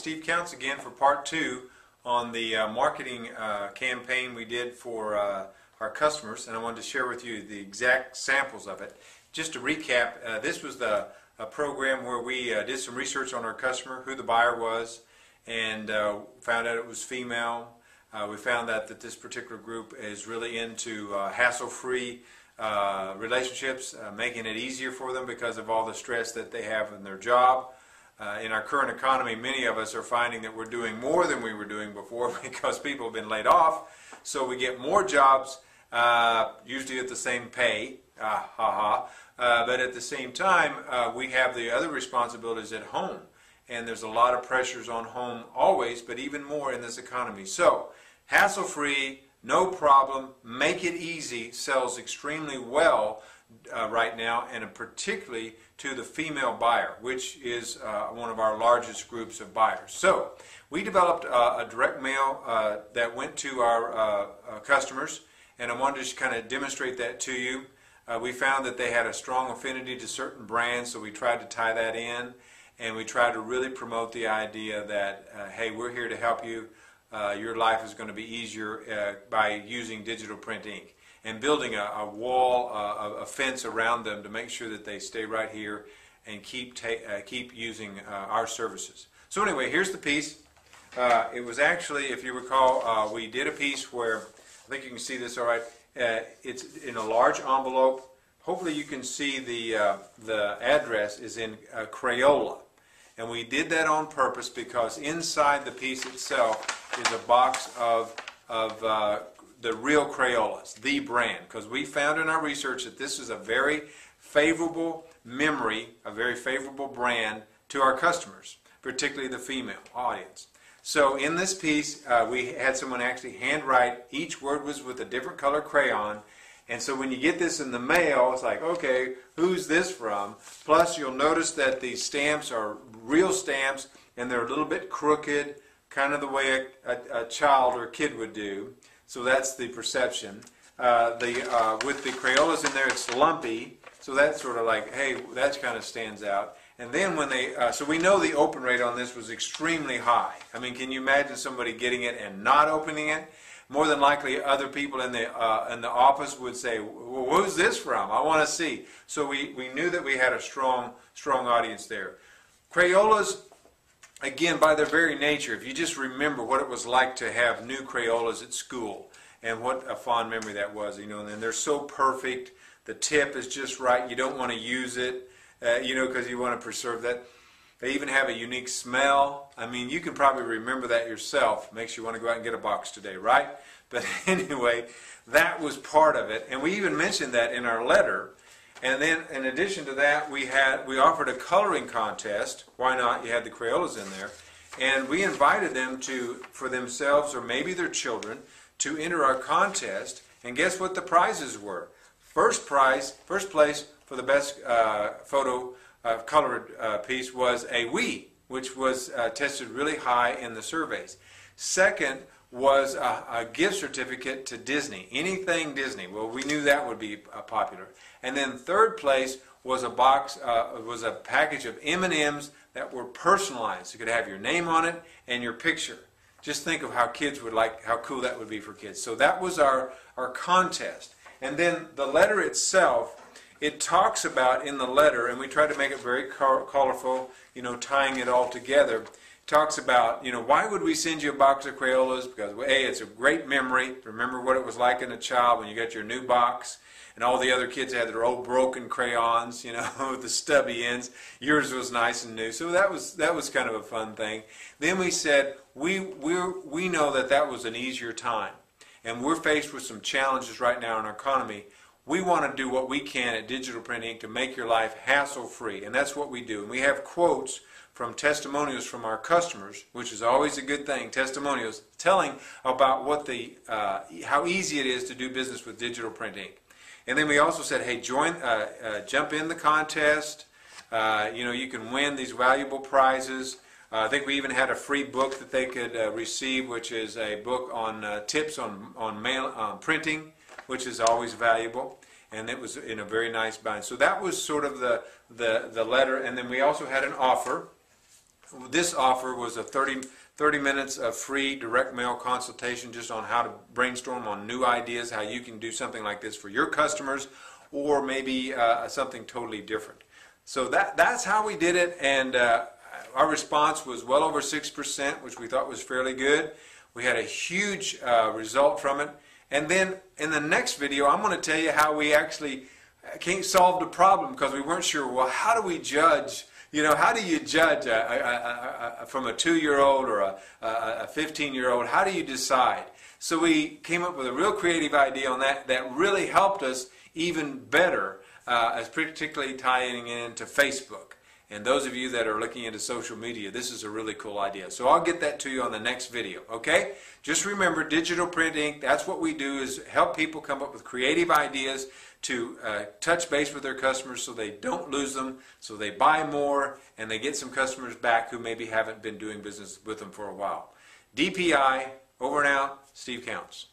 Steve Counts again for part 2 on the marketing campaign we did for our customers, and I wanted to share with you the exact samples of it. Just to recap, this was a program where we did some research on our customer, who the buyer was, and found out it was female. We found out that this particular group is really into hassle-free relationships, making it easier for them because of all the stress that they have in their job. In our current economy, many of us are finding that we're doing more than we were doing before because people have been laid off. So we get more jobs, usually at the same pay, but at the same time, we have the other responsibilities at home. And there's a lot of pressures on home always, but even more in this economy. So, hassle-free, no problem, make it easy sells extremely well right now, and particularly to the female buyer, which is one of our largest groups of buyers. So we developed a direct mail that went to our customers, and I wanted to just kind of demonstrate that to you. We found that they had a strong affinity to certain brands, so we tried to tie that in, and we tried to really promote the idea that, hey, we're here to help you. Your life is going to be easier by using digital print ink, and building a wall, a fence around them to make sure that they stay right here and keep using our services. So anyway, here's the piece. It was actually, if you recall, we did a piece where, I think you can see this all right, it's in a large envelope. Hopefully you can see the address is in Crayola. And we did that on purpose because inside the piece itself is a box of the real Crayolas, the brand, because we found in our research that this is a very favorable memory, a very favorable brand to our customers, particularly the female audience. So in this piece, we had someone actually handwrite. Each word was with a different color crayon, and so when you get this in the mail, it's like, okay, who's this from? Plus, you'll notice that these stamps are real stamps, and they're a little bit crooked, kind of the way a child or a kid would do. So that's the perception. With the Crayolas in there, it's lumpy. So that's sort of like, hey, that kind of stands out. And then when they, so we know the open rate on this was extremely high. I mean, can you imagine somebody getting it and not opening it? More than likely, other people in the office would say, well, who's this from? I want to see. So we knew that we had a strong audience there. Crayolas, again, by their very nature, if you just remember what it was like to have new Crayolas at school and what a fond memory that was, you know, and they're so perfect. The tip is just right. You don't want to use it, you know, because you want to preserve that. They even have a unique smell. I mean, you can probably remember that yourself. Makes you want to go out and get a box today, right? But anyway, that was part of it. And we even mentioned that in our letter. And then, in addition to that, we offered a coloring contest. Why not? You had the Crayolas in there. And we invited them for themselves or maybe their children, to enter our contest. And guess what the prizes were? First place for the best photo colored piece was a Wii, which was tested really high in the surveys. Second was a gift certificate to Disney, anything Disney. Well, we knew that would be popular. And then third place was a package of M&Ms that were personalized. You could have your name on it and your picture. Just think of how kids would like, how cool that would be for kids. So that was our contest. And then the letter itself, it talks about in the letter, and we tried to make it very colorful, you know, tying it all together. Talks about, you know, why would we send you a box of Crayolas? Because, A, it's a great memory. Remember what it was like in a child when you got your new box, and all the other kids had their old broken crayons, you know, with the stubby ends. Yours was nice and new. So that was kind of a fun thing. Then we said, we know that was an easier time, and we're faced with some challenges right now in our economy. We want to do what we can at Digital Print Ink to make your life hassle-free, and that's what we do. And we have quotes from testimonials from our customers, which is always a good thing, testimonials telling about what how easy it is to do business with Digital Print Ink. And then we also said, hey, jump in the contest. You know, you can win these valuable prizes. I think we even had a free book that they could receive, which is a book on tips on printing, which is always valuable. And it was in a very nice bind. So that was sort of the letter. And then we also had an offer this offer was a 30 minutes of free direct mail consultation just on how to brainstorm on new ideas, how you can do something like this for your customers, or maybe something totally different. So that's how we did it, and our response was well over 6%, which we thought was fairly good. We had a huge result from it. And then in the next video, I'm going to tell you how we actually solved the problem, because we weren't sure, well, how do we judge? How do you judge from a 2-year-old or a 15-year-old? How do you decide? So we came up with a real creative idea on that really helped us even better, as particularly tying into Facebook. And those of you that are looking into social media, this is a really cool idea. So I'll get that to you on the next video, okay? Just remember, digital print ink, that's what we do, is help people come up with creative ideas to touch base with their customers so they don't lose them, so they buy more, and they get some customers back who maybe haven't been doing business with them for a while. DPI, over and out, Steve Counts.